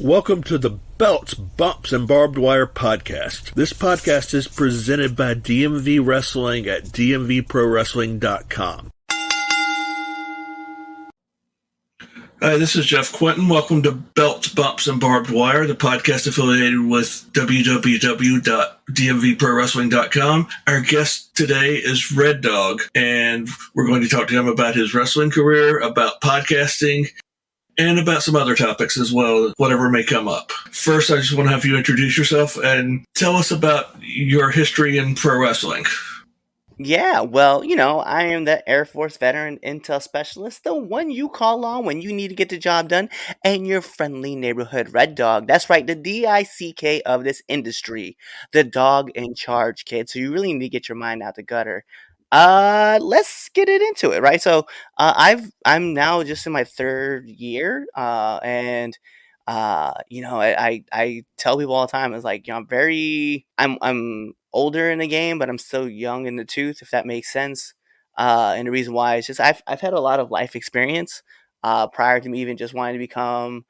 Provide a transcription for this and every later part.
Welcome to the Belts, Bumps, and Barbed Wire podcast. This podcast is presented by DMV Wrestling at dmvprowrestling.com. Hi, this is Jeff Quinton. Welcome to Belts, Bumps, and Barbed Wire, the podcast affiliated with www.dmvprowrestling.com. Our guest today is Red Dawg, and we're going to talk to him about his wrestling career, about podcasting, and about some other topics as well, whatever may come up. First, I just want to have you introduce yourself and tell us about your history in pro wrestling. Yeah, well, I am the Air Force veteran intel specialist, the one you call on when you need to get the job done, and your friendly neighborhood Red Dawg. That's right, the DICK of this industry, the dog in charge, kid. So you really need to get your mind out the gutter. Let's get into it, right? So, I'm now just in my third year, and I tell people all the time, it's like, I'm older in the game, but I'm still young in the tooth, if that makes sense. And the reason why is just I've had a lot of life experience prior to me even just wanting to become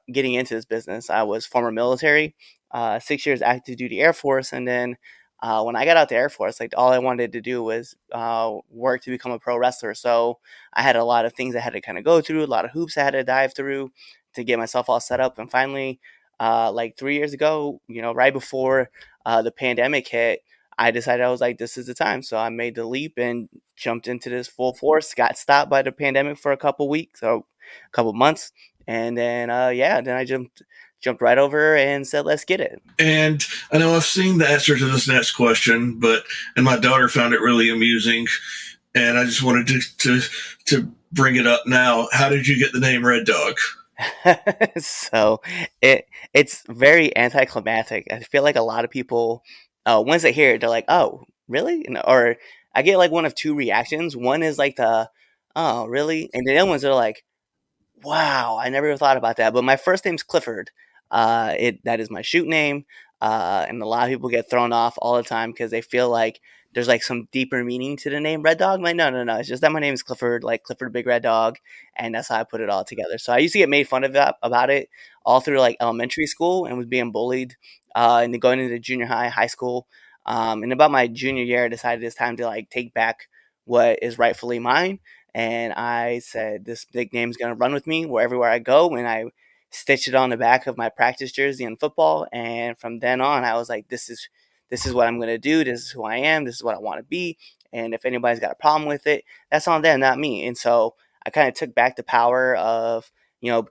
getting into this business. I was former military, 6 years active duty Air Force, and then when I got out the Air Force, like all I wanted to do was work to become a pro wrestler. So I had a lot of things I had to kind of go through, a lot of hoops I had to dive through to get myself all set up. And finally, like 3 years ago, right before the pandemic hit, I decided I was like, this is the time. So I made the leap and jumped into this full force. Got stopped by the pandemic for a couple weeks or a couple months, and then then I jumped right over and said, let's get it. And I know I've seen the answer to this next question, and my daughter found it really amusing, and I just wanted to bring it up now. How did you get the name Red Dawg? So it's very anticlimactic. I feel like a lot of people, once they hear it, they're like, "Oh, really?" Or I get like one of two reactions. One is like "Oh, really?" and the other ones are like, "Wow, I never even thought about that." But my first name's Clifford. That is my shoot name, and a lot of people get thrown off all the time because they feel like there's like some deeper meaning to the name Red Dawg. I'm like, no, it's just that my name is Clifford, like Clifford Big Red Dog, and that's how I put it all together. So I used to get made fun of about it all through like elementary school and was being bullied, and then going into junior high school. And about my junior year, I decided it's time to like take back what is rightfully mine. And I said, this nickname is going to run with me everywhere I go. And I stitched it on the back of my practice jersey in football. And from then on, I was like, this is what I'm going to do. This is who I am. This is what I want to be. And if anybody's got a problem with it, that's on them, not me. And so I kind of took back the power of,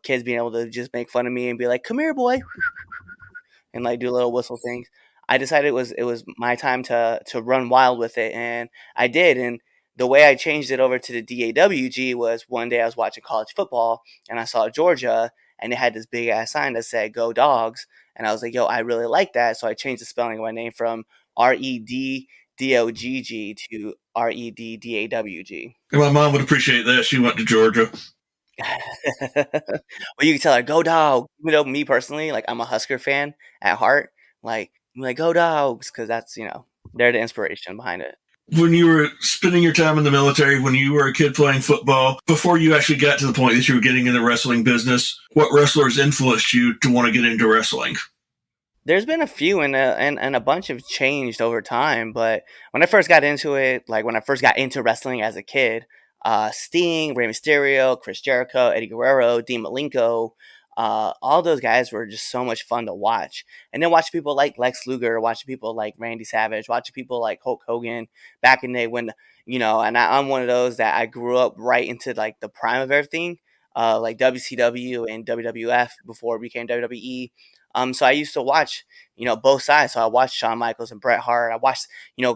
kids being able to just make fun of me and be like, come here, boy, and like do little whistle things. I decided it was my time to run wild with it, and I did. And the way I changed it over to the DAWG was one day I was watching college football and I saw Georgia, and they had this big ass sign that said "Go Dogs," and I was like, "Yo, I really like that." So I changed the spelling of my name from REDDOGG to REDDAWG. And my mom would appreciate that. She went to Georgia. Well, you can tell her, "Go Dog." Even though me personally, like I'm a Husker fan at heart, like I'm like, "Go Dogs," because that's they're the inspiration behind it. When you were spending your time in the military, when you were a kid playing football, before you actually got to the point that you were getting in the wrestling business, what wrestlers influenced you to want to get into wrestling? There's been a few, and a bunch have changed over time. But when I first got into it, like when I first got into wrestling as a kid, Sting, Rey Mysterio, Chris Jericho, Eddie Guerrero, Dean Malenko, all those guys were just so much fun to watch. And then watching people like Lex Luger, watching people like Randy Savage, watching people like Hulk Hogan back in the day when, and I'm one of those that I grew up right into like the prime of everything, like WCW and WWF before it became WWE. So I used to watch, both sides. So I watched Shawn Michaels and Bret Hart. I watched,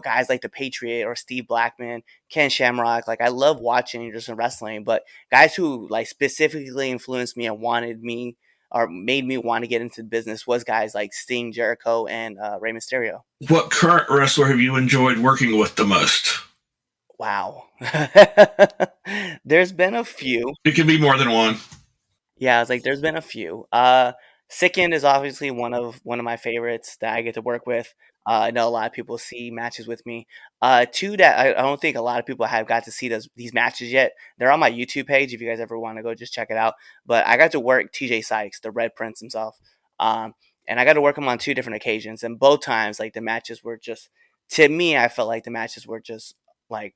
guys like The Patriot or Steve Blackman, Ken Shamrock. Like I love watching just in wrestling, but guys who like specifically influenced me and wanted me or made me want to get into the business was guys like Sting, Jericho, and Rey Mysterio. What current wrestler have you enjoyed working with the most? Wow. There's been a few. It can be more than one. Yeah, it's like there's been a few. Sickened is obviously one of my favorites that I get to work with. I know a lot of people see matches with me. Two that I don't think a lot of people have got to see these matches yet. They're on my YouTube page. If you guys ever want to go, just check it out. But I got to work TJ Sykes, the Red Prince himself, um, and I got to work him on two different occasions. And both times, like the matches were just, to me, I felt like the matches were just like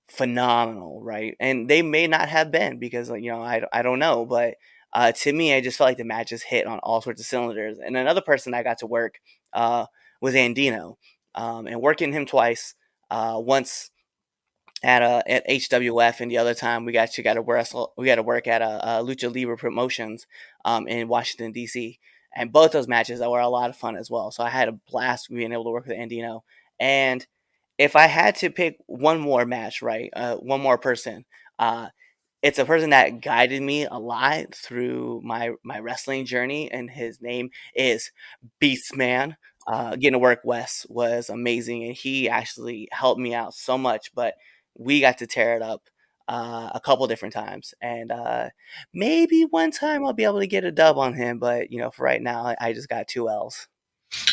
phenomenal, right? And they may not have been because, like, I don't know, but to me, I just felt like the matches hit on all sorts of cylinders. And another person I got to work uh, was Andino, and working him twice. Once at HWF, and the other time got to wrestle. We got to work at a Lucha Libre Promotions in Washington D.C. And both those matches were a lot of fun as well. So I had a blast being able to work with Andino. And if I had to pick one more match, right, one more person, uh, it's a person that guided me a lot through my wrestling journey, and his name is Beastman. Getting to work Wes was amazing, and he actually helped me out so much. But we got to tear it up a couple different times, and maybe one time I'll be able to get a dub on him. But for right now, I just got two L's.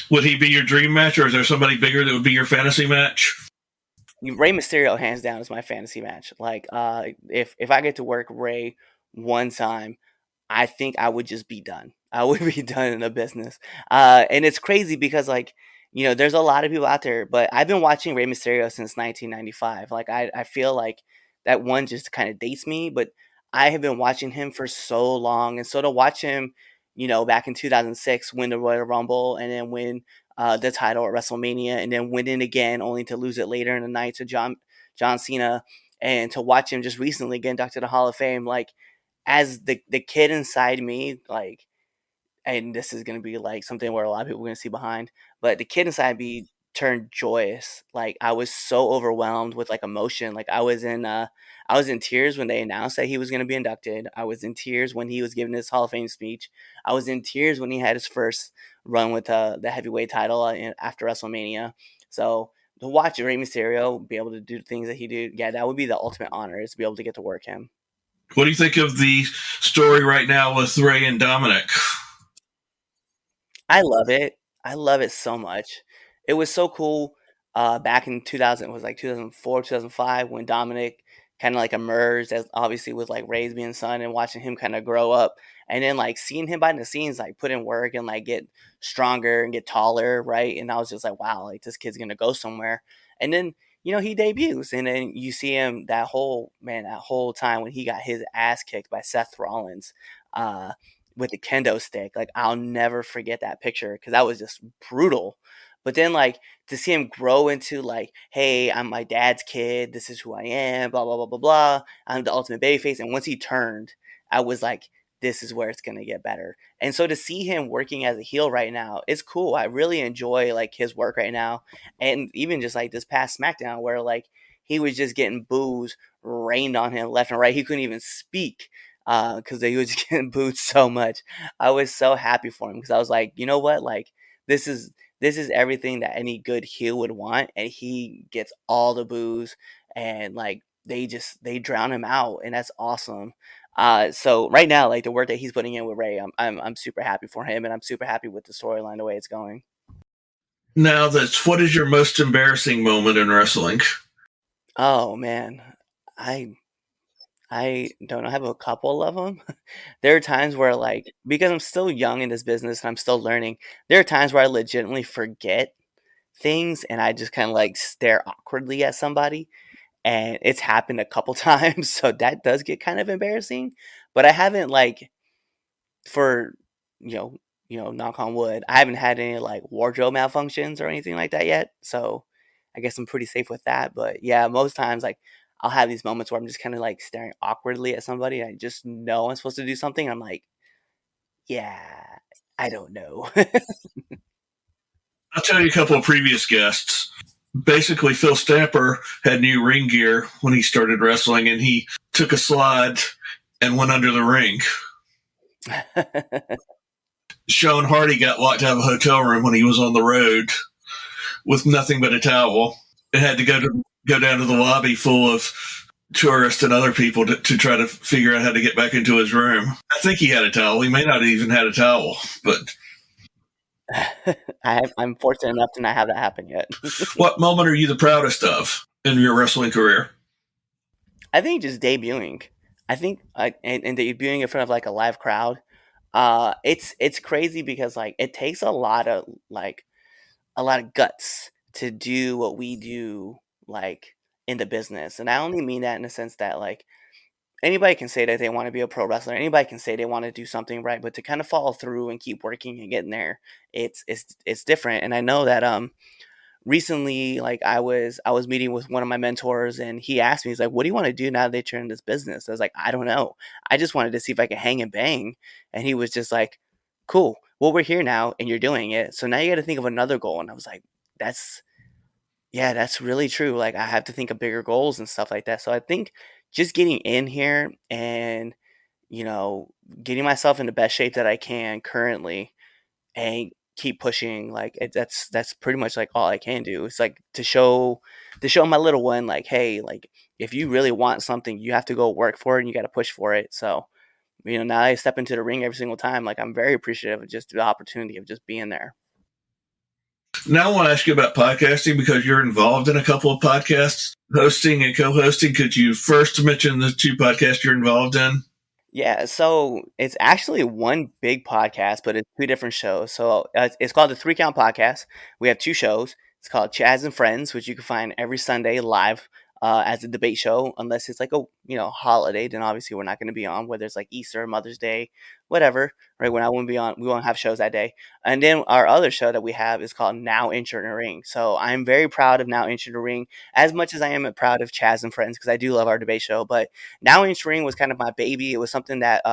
Would he be your dream match, or is there somebody bigger that would be your fantasy match? Rey Mysterio, hands down, is my fantasy match. Like, if I get to work Rey one time, I think I would just be done. I would be done in the business. And it's crazy because, like, there's a lot of people out there, but I've been watching Rey Mysterio since 1995. Like, I feel like that one just kind of dates me, but I have been watching him for so long. And so to watch him, back in 2006, win the Royal Rumble and then win the title at WrestleMania and then win it again, only to lose it later in the night to John Cena, and to watch him just recently get inducted to the Hall of Fame, like, as the kid inside me, like, and this is gonna be like something where a lot of people are gonna see behind, but the kid inside me turned joyous. Like, I was so overwhelmed with like emotion. Like, I was in tears when they announced that he was gonna be inducted. I was in tears when he was giving his Hall of Fame speech. I was in tears when he had his first run with the heavyweight title after WrestleMania. So to watch Rey Mysterio be able to do things that he did, yeah, that would be the ultimate honor, is to be able to get to work him. What do you think of the story right now with Ray and Dominic? I love it. I love it so much. It was so cool back in 2000, it was like 2004, 2005, when Dominic kind of like emerged as, obviously, with like Ray's being son, and watching him kind of grow up, and then like seeing him behind the scenes like put in work and like get stronger and get taller, right? And I was just like, wow, like this kid's gonna go somewhere. And then he debuts, and then you see him that whole time when he got his ass kicked by Seth Rollins. Uh, with the kendo stick. Like, I'll never forget that picture because that was just brutal. But then, like, to see him grow into like, hey, I'm my dad's kid. This is who I am. Blah blah blah blah blah. I'm the ultimate babyface. And once he turned, I was like, this is where it's gonna get better. And so to see him working as a heel right now, it's cool. I really enjoy like his work right now, and even just like this past SmackDown where like he was just getting boos rained on him left and right. He couldn't even speak because he was getting booed so much. I was so happy for him because I was like, you know what, like this is everything that any good heel would want, and he gets all the boos, and like they drown him out, and that's awesome. So right now, like the work that he's putting in with Ray, I'm super happy for him, and I'm super happy with the storyline the way it's going. Now, what is your most embarrassing moment in wrestling? Oh man, I I don't know. I have a couple of them. There are times where, like, because I'm still young in this business and I'm still learning, there are times where I legitimately forget things and I just kind of like stare awkwardly at somebody. And it's happened a couple times. So that does get kind of embarrassing. But I haven't, like, for, you know, knock on wood, I haven't had any like wardrobe malfunctions or anything like that yet. So I guess I'm pretty safe with that. But yeah, most times, like, I'll have these moments where I'm just kind of like staring awkwardly at somebody. And I just know I'm supposed to do something. I'm like, yeah, I don't know. I'll tell you a couple of previous guests. Basically, Phil Stamper had new ring gear when he started wrestling, and he took a slide and went under the ring. Sean Hardy got locked out of a hotel room when he was on the road with nothing but a towel, and had to go down to the lobby full of tourists and other people to try to figure out how to get back into his room. I think he had a towel. He may not have even had a towel, but I'm fortunate enough to not have that happen yet. What moment are you the proudest of in your wrestling career? I think just debuting. I think and debuting in front of like a live crowd. It's crazy because like it takes a lot of guts to do what we do like in the business, and I only mean that in the sense that like anybody can say that they want to be a pro wrestler, anybody can say they want to do something right, but to kind of follow through and keep working and getting there, it's different. And I know that recently like I was meeting with one of my mentors and he asked me, he's like, what do you want to do now that you're in this business? I was like, I don't know, I just wanted to see if I could hang and bang. And he was just like, cool, well we're here now and you're doing it, so now you got to think of another goal. And I was like, that's yeah, that's really true. Like I have to think of bigger goals and stuff like that. So I think just getting in here and you know getting myself in the best shape that I can currently and keep pushing, like that's pretty much like all I can do. It's like to show my little one like, hey, like if you really want something you have to go work for it and you got to push for it. So now I step into the ring every single time, like I'm very appreciative of just the opportunity of just being there. Now I want to ask you about podcasting because you're involved in a couple of podcasts, hosting and co-hosting. Could you first mention the two podcasts you're involved in? Yeah, so it's actually one big podcast, but it's two different shows. So it's called the Three Count Podcast. We have two shows. It's called Chaz and Friends, which you can find every Sunday live as a debate show, unless it's like a holiday. Then obviously we're not going to be on. Whether it's like Easter, Mother's Day, whatever. Right? When I won't be on, we won't have shows that day. And then our other show that we have is called Now Enter the Ring. So I'm very proud of Now Enter the Ring, as much as I am proud of Chaz and Friends because I do love our debate show, but Now Entering was kind of my baby. It was something that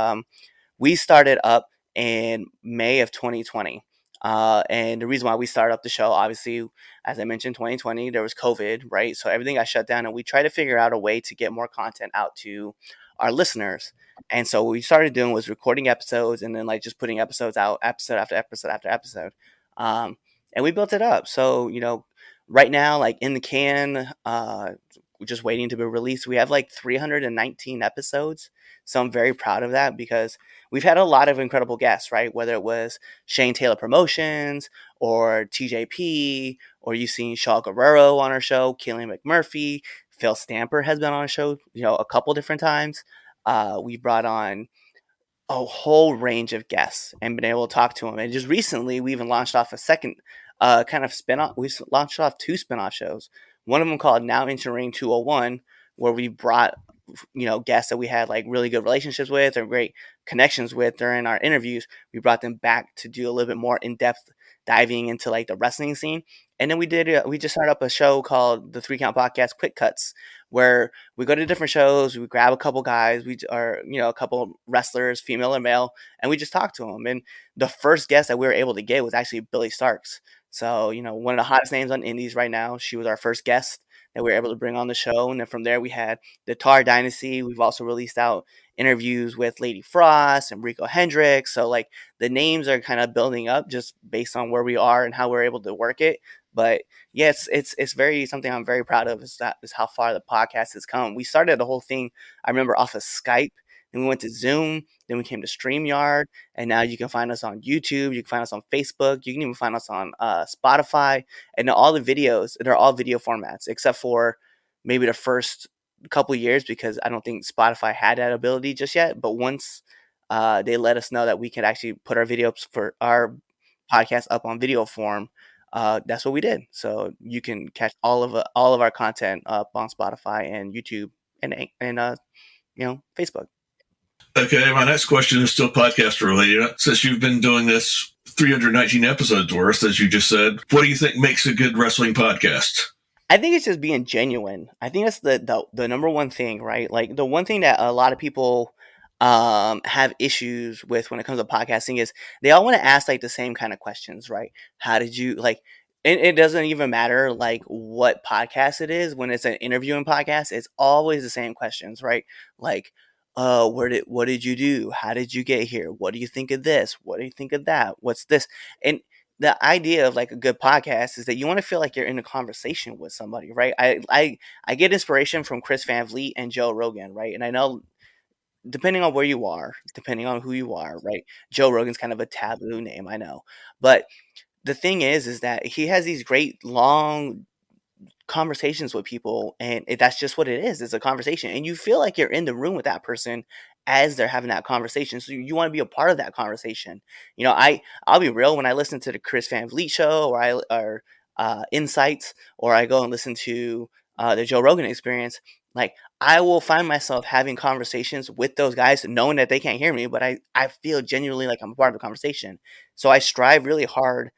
we started up in May of 2020. And the reason why we started up the show, obviously, as I mentioned, 2020, there was COVID, right? So everything got shut down, and we tried to figure out a way to get more content out to our listeners. And so what we started doing was recording episodes and then like just putting episodes out, episode after episode after episode. Um, and we built it up. So, right now, like in the can, we're just waiting to be released. We have like 319 episodes. So I'm very proud of that because we've had a lot of incredible guests, right? Whether it was Shane Taylor Promotions or TJP, or you've seen Shaw Guerrero on our show, Killian McMurphy, Phil Stamper has been on our show, a couple different times. We brought on a whole range of guests and been able to talk to them. And just recently, we even launched off a second kind of spin-off. We launched off two spin-off shows. One of them called Now Entering 201, where we brought guests that we had like really good relationships with or great connections with during our interviews. We brought them back to do a little bit more in-depth diving into like the wrestling scene. And then we just started up a show called the Three Count Podcast Quick Cuts, where we go to different shows, we grab a couple guys, a couple wrestlers, female or male, and we just talk to them. And the first guest that we were able to get was actually Billy Starks. So, one of the hottest names on Indies right now. She was our first guest that we were able to bring on the show. And then from there, we had the Tar Dynasty. We've also released out interviews with Lady Frost and Rico Hendricks. So, like, the names are kind of building up just based on where we are and how we're able to work it. But yes, it's very something I'm very proud of is how far the podcast has come. We started the whole thing, I remember, off of Skype. Then we went to Zoom. Then we came to StreamYard. And now you can find us on YouTube. You can find us on Facebook. You can even find us on Spotify. And all the videos, they're all video formats, except for maybe the first couple years because I don't think Spotify had that ability just yet. But once they let us know that we could actually put our videos for our podcast up on video form, that's what we did. So you can catch all of our content up on Spotify and YouTube and Facebook. Okay, my next question is still podcast related. Since you've been doing this 319 episodes worth, as you just said, what do you think makes a good wrestling podcast? I think it's just being genuine. I think that's the number one thing, right? Like the one thing that a lot of people have issues with when it comes to podcasting is they all want to ask like the same kind of questions, right? How did you like? It doesn't even matter like what podcast it is. When it's an interviewing podcast, it's always the same questions, right? Like, what did you do? How did you get here? What do you think of this? What do you think of that? What's this? And the idea of like a good podcast is that you want to feel like you're in a conversation with somebody, right? I get inspiration from Chris Van Vliet and Joe Rogan, right? And I know depending on where you are, depending on who you are, right? Joe Rogan's kind of a taboo name, I know. But the thing is that he has these great long conversations with people, and that's just what it is. It's a conversation, and you feel like you're in the room with that person as they're having that conversation. So you want to be a part of that conversation. I'll be real, when I listen to the Chris Van Vliet show, or Insights, or I go and listen to the Joe Rogan Experience. Like, I will find myself having conversations with those guys, knowing that they can't hear me, but I feel genuinely like I'm a part of the conversation. So I strive really hard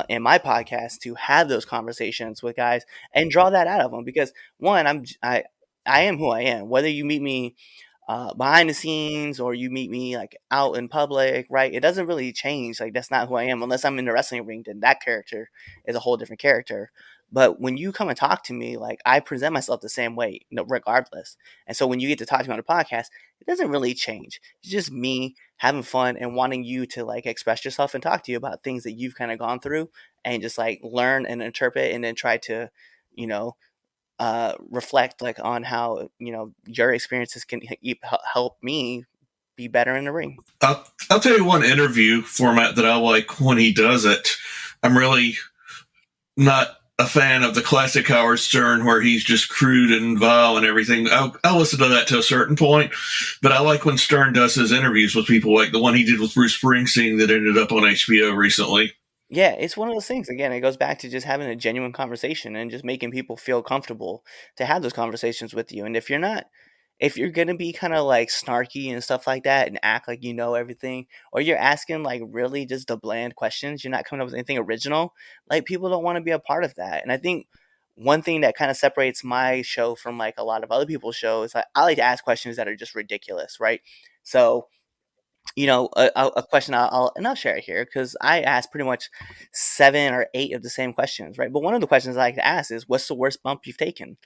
in my podcast to have those conversations with guys and draw that out of them, because one, I am who I am. Whether you meet me behind the scenes or you meet me like out in public, right? It doesn't really change. Like, that's not who I am unless I'm in the wrestling ring. Then that character is a whole different character. But when you come and talk to me, like, I present myself the same way, regardless. And so when you get to talk to me on a podcast, it doesn't really change. It's just me having fun and wanting you to like express yourself and talk to you about things that you've kind of gone through, and just like learn and interpret, and then try to, you know, reflect like on how, your experiences can help me be better in the ring. I'll tell you one interview format that I like when he does it. I'm really not a fan of the classic Howard Stern where he's just crude and vile and everything. I'll listen to that to a certain point, but I like when Stern does his interviews with people, like the one he did with Bruce Springsteen that ended up on HBO recently. Yeah, it's one of those things. Again, it goes back to just having a genuine conversation and just making people feel comfortable to have those conversations with you. And if you're gonna be kind of like snarky and stuff like that and act like you know everything, or you're asking like really just the bland questions, you're not coming up with anything original, like, people don't want to be a part of that. And I think one thing that kind of separates my show from like a lot of other people's shows, like, I like to ask questions that are just ridiculous, right? So, a question I'll share it here, because I asked pretty much 7 or 8 of the same questions, right? But one of the questions I like to ask is, what's the worst bump you've taken?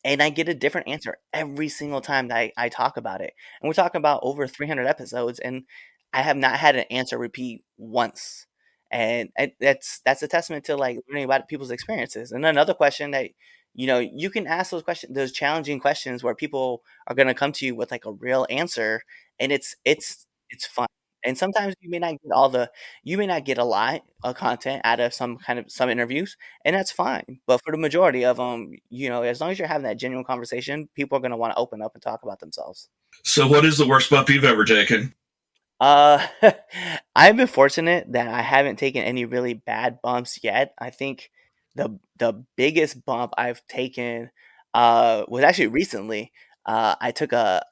And I get a different answer every single time that I talk about it. And we're talking about over 300 episodes, and I have not had an answer repeat once. And that's a testament to like learning about people's experiences. And another question that, you can ask those questions, those challenging questions where people are going to come to you with like a real answer, and it's fun. And sometimes you may not get a lot of content out of some interviews, and that's fine. But for the majority of them, as long as you're having that genuine conversation, people are going to want to open up and talk about themselves. So, what is the worst bump you've ever taken? Uh, I've been fortunate that I haven't taken any really bad bumps yet. I think the biggest bump I've taken was actually recently. I took a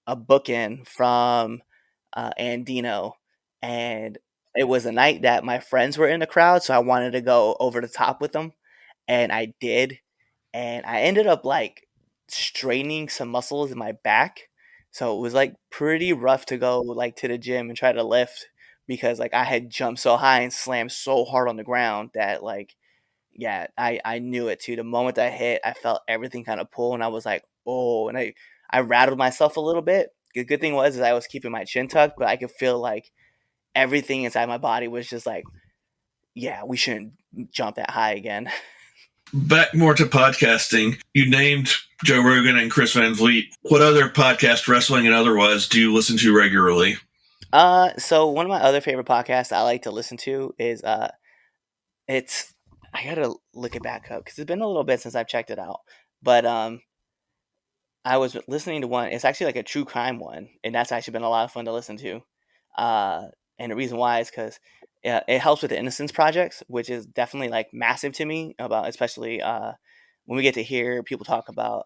bookend from Andino, and it was a night that my friends were in the crowd, so I wanted to go over the top with them, and I did, and I ended up like straining some muscles in my back. So it was like pretty rough to go like to the gym and try to lift, because like I had jumped so high and slammed so hard on the ground that, like, yeah, I knew it too. The moment I hit, I felt everything kind of pull, and I was like, oh, and I rattled myself a little bit. The good thing was is I was keeping my chin tucked, but I could feel like everything inside my body was just like, yeah, we shouldn't jump that high again. Back more to podcasting. You named Joe Rogan and Chris Van Vliet. What other podcast, wrestling and otherwise, do you listen to regularly? So one of my other favorite podcasts I like to listen to is it's I gotta look it back up because it's been a little bit since I've checked it out. But I was listening to one. It's actually like a true crime one, and that's actually been a lot of fun to listen to. And the reason why is because it helps with the Innocence Projects, which is definitely like massive to me. About especially when we get to hear people talk about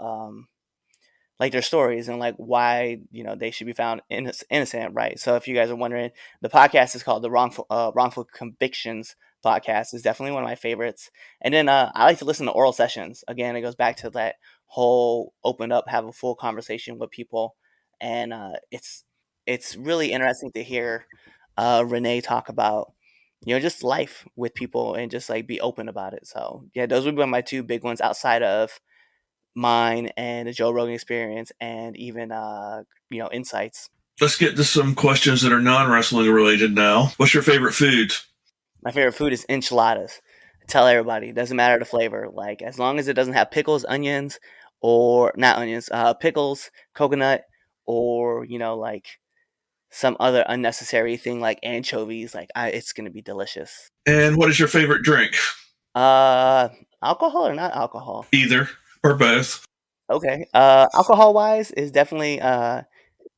like their stories and like why they should be found innocent, right? So if you guys are wondering, the podcast is called the Wrongful Convictions Podcast. Is definitely one of my favorites. And then I like to listen to Oral Sessions. Again, it goes back to that whole open up, have a full conversation with people, and it's really interesting to hear Renee talk about just life with people and just like be open about it. So yeah, those would be my two big ones outside of mine and the Joe Rogan Experience, and even Insights. Let's get to some questions that are non-wrestling related now. What's your favorite food? My favorite food is enchiladas. I tell everybody, it doesn't matter the flavor. Like, as long as it doesn't have pickles, onions, or not onions, pickles, coconut, or like some other unnecessary thing like anchovies, it's gonna be delicious. And what is your favorite drink? Uh, Alcohol or not alcohol? Either or both. Okay. Alcohol wise is definitely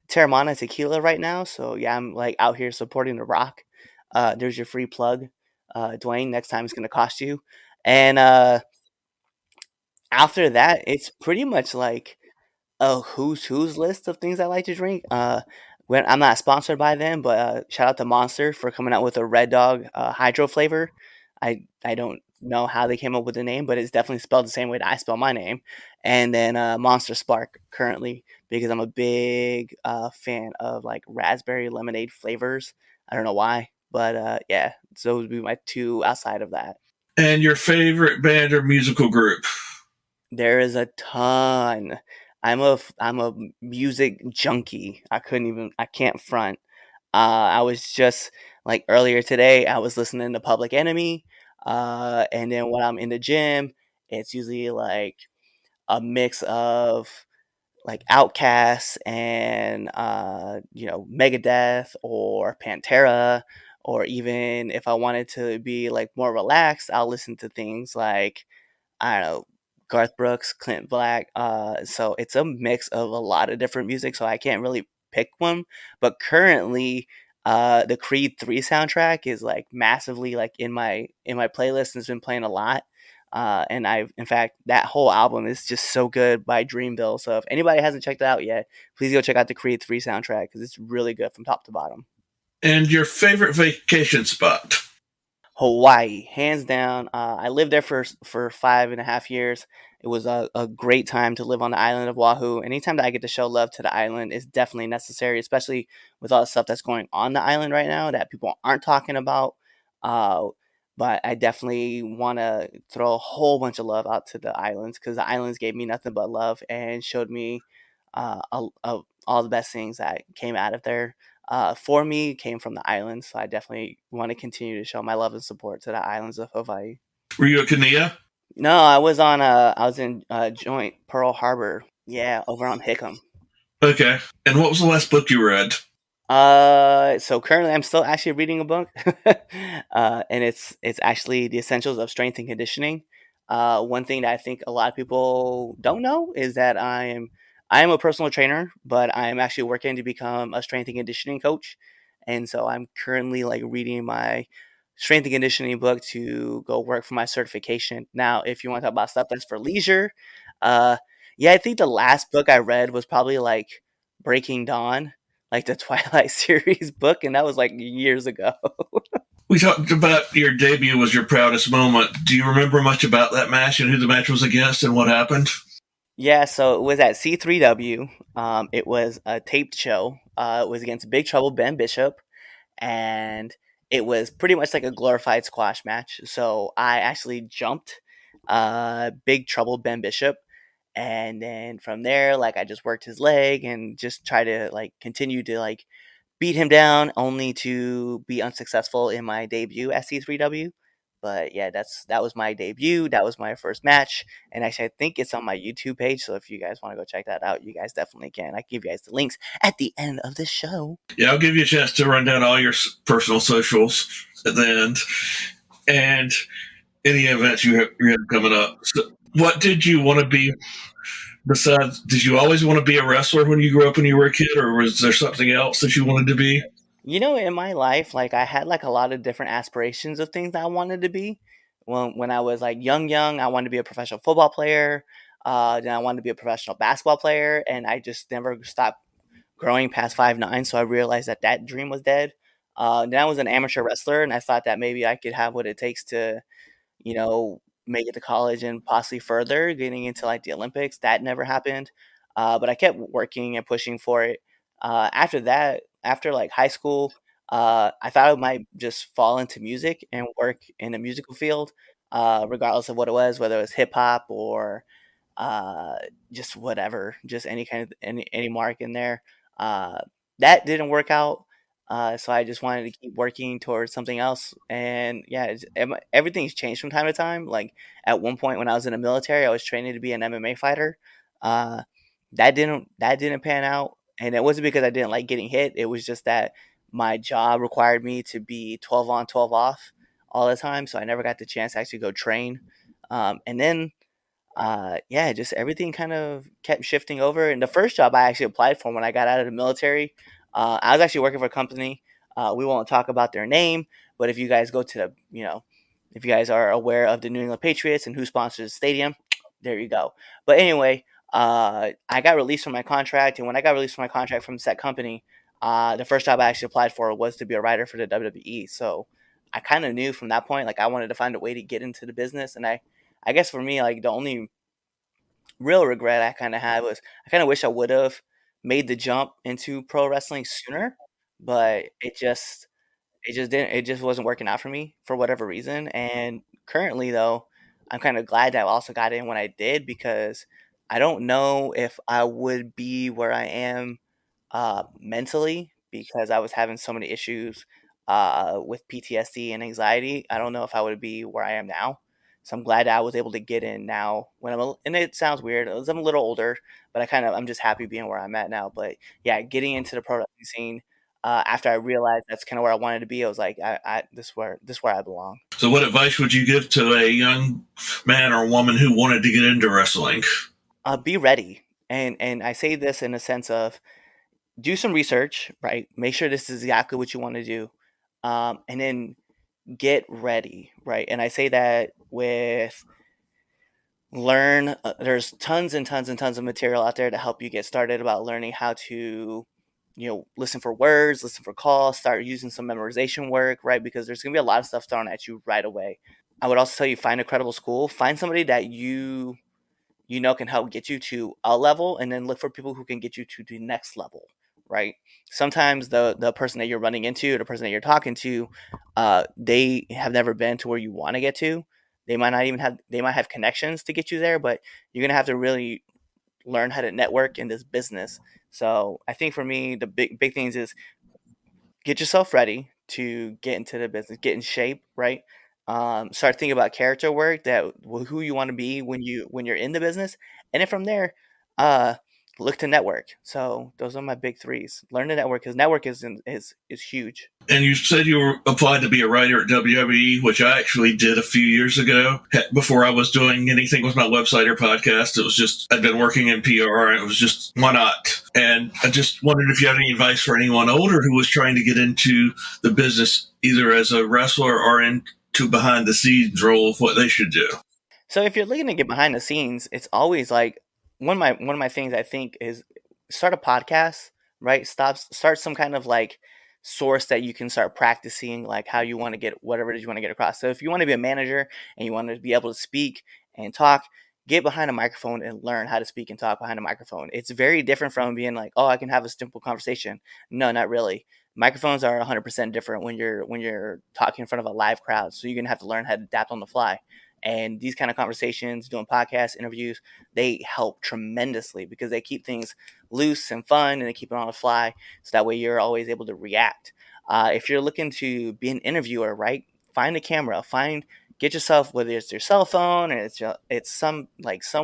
Terramana tequila right now. So yeah, I'm like out here supporting the Rock. There's your free plug, Dwayne. Next time it's gonna cost you. And after that, it's pretty much like a who's who's list of things I like to drink. When I'm not sponsored by them, but shout out to Monster for coming out with a Red Dog hydro flavor. I don't know how they came up with the name, but it's definitely spelled the same way that I spell my name. And then Monster Spark currently because I'm a big fan of like raspberry lemonade flavors. I don't know why, but yeah, so those would be my two outside of that. And your favorite band or musical group? There is a ton. I'm a music junkie. I can't front. I was just like earlier today, I was listening to Public Enemy. And then when I'm in the gym, it's usually like a mix of like Outkast and Megadeth or Pantera, or even if I wanted to be like more relaxed, I'll listen to things like I don't know, Garth Brooks, Clint Black. So it's a mix of a lot of different music. So I can't really pick one. But currently, the Creed 3 soundtrack is like massively like in my playlist and it's been playing a lot. And in fact, that whole album is just so good by Dreamville. So if anybody hasn't checked it out yet, please go check out the Creed 3 soundtrack because it's really good from top to bottom. And your favorite vacation spot? Hawaii, hands down. I lived there for 5.5 years. It was a great time to live on the island of Oahu. Anytime that I get to show love to the island is definitely necessary, especially with all the stuff that's going on the island right now that people aren't talking about. Uh, but I definitely want to throw a whole bunch of love out to the islands because the islands gave me nothing but love and showed me all the best things that came out of there for me came from the islands. So I definitely want to continue to show my love and support to the islands of Hawaii. Were you at Kinea? No, I was in Joint Pearl Harbor. Yeah, over on Hickam. Okay. And what was the last book you read? So currently I'm still actually reading a book, and it's actually the essentials of strength and conditioning. One thing that I think a lot of people don't know is that I am a personal trainer, but I am actually working to become a strength and conditioning coach, and so I'm currently like reading my strength and conditioning book to go work for my certification. Now, if you want to talk about stuff that's for leisure, uh, yeah, I think the last book I read was probably like Breaking Dawn, like the Twilight series book, and that was like years ago. We talked about your debut was your proudest moment. Do you remember much about that match and who the match was against and what happened? Yeah, so it was at C3W. It was a taped show. It was against Big Trouble Ben Bishop, and it was pretty much like a glorified squash match. So I actually jumped Big Trouble Ben Bishop, and then from there, like I just worked his leg and just try to like continue to like beat him down, only to be unsuccessful in my debut at C3W. But yeah, that was my debut. That was my first match, and actually, I think it's on my YouTube page. So if you guys want to go check that out, you guys definitely can. I give you guys the links at the end of the show. Yeah, I'll give you a chance to run down all your personal socials at the end and any events you have coming up. So what did you want to be besides? Did you always want to be a wrestler when you grew up when you were a kid, or was there something else that you wanted to be? In my life, like I had like a lot of different aspirations of things that I wanted to be. When I was like young, I wanted to be a professional football player. Then I wanted to be a professional basketball player, and I just never stopped growing past 5'9", so I realized that that dream was dead. Then I was an amateur wrestler, and I thought that maybe I could have what it takes to, you know, make it to college and possibly further getting into like the Olympics. That never happened. But I kept working and pushing for it. After that, after like high school, I thought I might just fall into music and work in a musical field, regardless of what it was, whether it was hip hop or uh, just whatever, just any kind of any mark in there. Uh, that didn't work out, so I just wanted to keep working towards something else. And yeah, everything's changed from time to time. Like at one point when I was in the military, I was training to be an MMA fighter. Uh, that didn't pan out. And it wasn't because I didn't like getting hit. It was just that my job required me to be 12 on, 12 off all the time. So I never got the chance to actually go train. And then yeah, just everything kind of kept shifting over. And the first job I actually applied for when I got out of the military, I was actually working for a company. We won't talk about their name, but if you guys go to the, if you guys are aware of the New England Patriots and who sponsors the stadium, there you go. But anyway, I got released from my contract, and when I got released from my contract from that company, the first job I actually applied for was to be a writer for the WWE. So I kind of knew from that point, like I wanted to find a way to get into the business, and I guess for me, like the only real regret I kind of had was I kind of wish I would have made the jump into pro wrestling sooner, but it just didn't it just wasn't working out for me for whatever reason. And currently though, I'm kind of glad that I also got in when I did, because I don't know if I would be where I am mentally, because I was having so many issues with PTSD and anxiety. I don't know if I would be where I am now. So I'm glad that I was able to get in now when and it sounds weird, as I'm a little older, but I'm just happy being where I'm at now. But yeah, getting into the pro wrestling scene after I realized that's kind of where I wanted to be, I was like, this where I belong. So, what advice would you give to a young man or woman who wanted to get into wrestling? Be ready, and I say this in a sense of do some research, right? Make sure this is exactly what you want to do, and then get ready, right? And I say that with learn. There's tons and tons and tons of material out there to help you get started about learning how to, listen for words, listen for calls, start using some memorization work, right? Because there's gonna be a lot of stuff thrown at you right away. I would also tell you find a credible school, find somebody that can help get you to a level, and then look for people who can get you to the next level, right? Sometimes the person that you're running into, the person that you're talking to, they have never been to where you want to get to. They might have connections to get you there, but you're gonna have to really learn how to network in this business. So I think for me, the big things is get yourself ready to get into the business, get in shape, right? Start thinking about character work, that who you want to be when you're in the business, and then from there, uh, look to network. So those are my big threes. Learn to network, because network is huge. And you said you were applied to be a writer at WWE, which I actually did a few years ago. Before I was doing anything with my website or podcast, it was just I'd been working in PR, and it was just why not? And I just wondered if you had any advice for anyone older who was trying to get into the business, either as a wrestler or into behind the scenes role, of what they should do. So if you're looking to get behind the scenes, it's always like one of my things I think is start a podcast, right? Start some kind of like source that you can start practicing like how you want to get whatever it is you want to get across. So if you want to be a manager and you want to be able to speak and talk, get behind a microphone and learn how to speak and talk behind a microphone. It's very different from being like, "Oh, I can have a simple conversation." No, not really. Microphones are 100% different when you're talking in front of a live crowd. So you're going to have to learn how to adapt on the fly. And these kind of conversations, doing podcasts, interviews, they help tremendously because they keep things loose and fun, and they keep it on the fly. So that way you're always able to react. If you're looking to be an interviewer, right? Find a camera, get yourself, whether it's your cell phone or it's some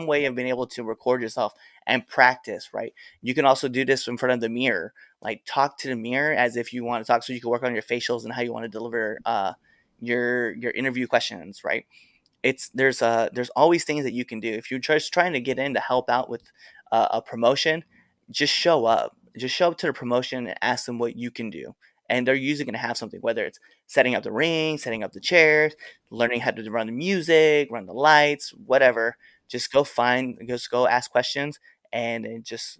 way of being able to record yourself and practice, right? You can also do this in front of the mirror, like talk to the mirror as if you want to talk, so you can work on your facials and how you want to deliver your interview questions, right? There's always things that you can do if you're just trying to get in to help out with a promotion. Just show up to the promotion and ask them what you can do, and they're usually going to have something, whether it's setting up the ring, setting up the chairs, learning how to run the music, run the lights, whatever. Just go ask questions, and then just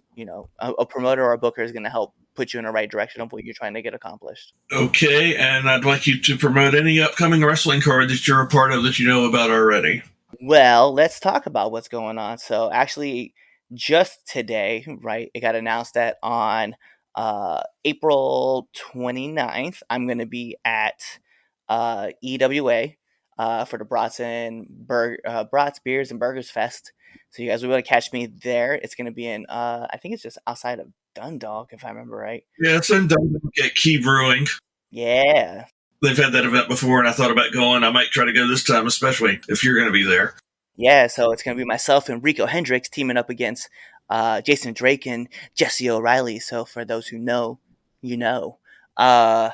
a promoter or a booker is going to help put you in the right direction of what you're trying to get accomplished. Okay, and I'd like you to promote any upcoming wrestling card that you're a part of that you know about already. Well, let's talk about what's going on. So, actually, just today, right, it got announced that on April 29th, I'm going to be at EWA for the Brats Beers and Burgers Fest. So, you guys will be able to catch me there. It's going to be in, I think it's just outside of Dundalk, if I remember right. Yeah, it's in Dundalk at Key Brewing. Yeah. They've had that event before, and I thought about going. I might try to go this time, especially if you're going to be there. Yeah, so it's going to be myself and Rico Hendricks teaming up against Jason Drake and Jesse O'Reilly. So for those who know, you know. Uh,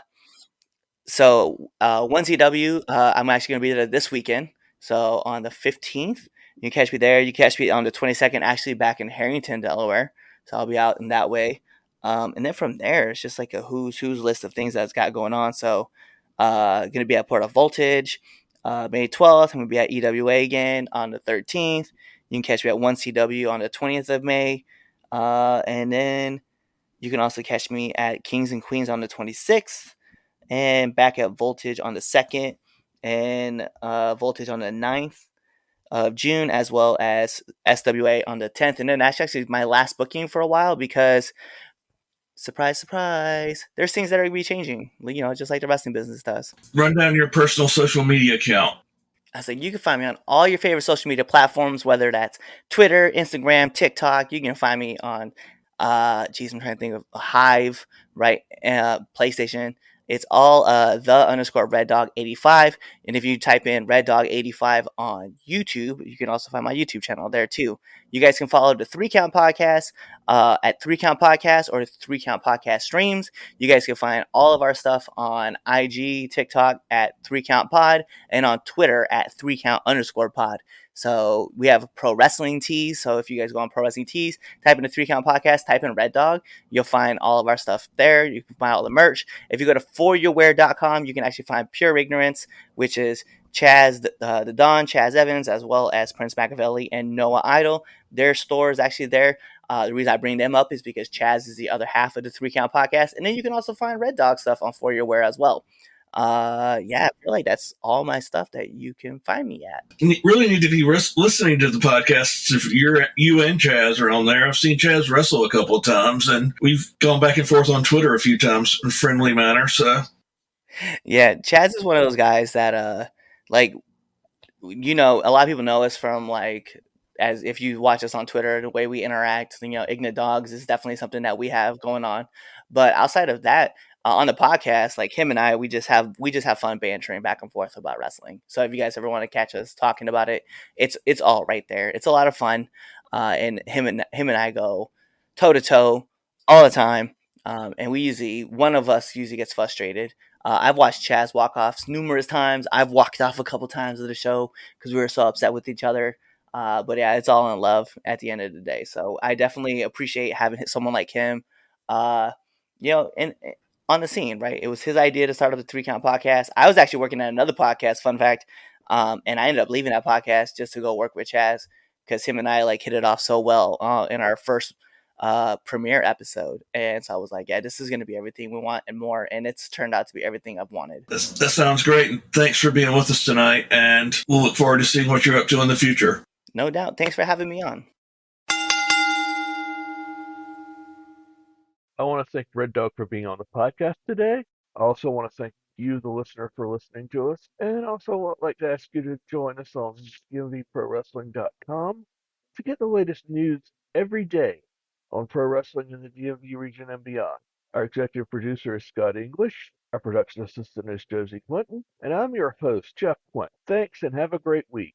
one CW, I'm actually going to be there this weekend. So on the 15th, you can catch me there. You can catch me on the 22nd, actually back in Harrington, Delaware. So I'll be out in that way. And then from there, it's just like a who's list of things that's got going on. So going to be at Port of Voltage May 12th. I'm going to be at EWA again on the 13th. You can catch me at 1CW on the 20th of May. And then you can also catch me at Kings and Queens on the 26th and back at Voltage on the 2nd and Voltage on the 9th of June, as well as SWA on the 10th. And then that's actually my last booking for a while because, surprise, surprise, there's things that are going to be changing, just like the wrestling business does. Run down your personal social media account. I was like, you can find me on all your favorite social media platforms, whether that's Twitter, Instagram, TikTok. You can find me on, I'm trying to think of Hive, right? PlayStation. It's all _Red Dawg 85. And if you type in Red Dawg 85 on YouTube, you can also find my YouTube channel there too. You guys can follow the 3 Count Podcast at 3 Count Podcast or 3 Count Podcast Streams. You guys can find all of our stuff on IG, TikTok at 3 Count Pod, and on Twitter at 3 Count _pod. So we have pro wrestling tees. So if you guys go on pro wrestling tees, type in the 3 Count Podcast, type in Red Dawg, you'll find all of our stuff there. You can find all the merch. If you go to foryourwear.com, you can actually find Pure Ignorance, which is Chaz the Don, Chaz Evans, as well as Prince Machiavelli and Noah Idol. Their store is actually there. The reason I bring them up is because Chaz is the other half of the 3 Count Podcast. And then you can also find Red Dawg stuff on For Your Wear as well. I feel like that's all my stuff that you can find me at. You really need to be listening to the podcasts if you and Chaz are on there. I've seen Chaz wrestle a couple of times, and we've gone back and forth on Twitter a few times in a friendly manner. So, yeah, Chaz is one of those guys that, a lot of people know us from as if you watch us on Twitter, the way we interact. Ignorant Dogs is definitely something that we have going on. But outside of that, on the podcast, like him and I, we just have fun bantering back and forth about wrestling. So if you guys ever want to catch us talking about it, it's all right there. It's a lot of fun, and him and I go toe to toe all the time. And one of us usually gets frustrated. I've watched Chaz walk off numerous times. I've walked off a couple times of the show because we were so upset with each other. But yeah, it's all in love at the end of the day. So I definitely appreciate having someone like him, and on the scene, right? It was his idea to start up the 3 Count Podcast. I was actually working at another podcast, fun fact, and I ended up leaving that podcast just to go work with Chaz because him and I hit it off so well in our first premiere episode. And so I was like, yeah, this is going to be everything we want and more. And it's turned out to be everything I've wanted. That sounds great. And thanks for being with us tonight. And we'll look forward to seeing what you're up to in the future. No doubt. Thanks for having me on. I want to thank Red Dawg for being on the podcast today. I also want to thank you, the listener, for listening to us. And also would like to ask you to join us on DMVProWrestling.com to get the latest news every day on pro wrestling in the DMV region and beyond. Our executive producer is Scott English. Our production assistant is Josie Quinton. And I'm your host, Jeff Quint. Thanks and have a great week.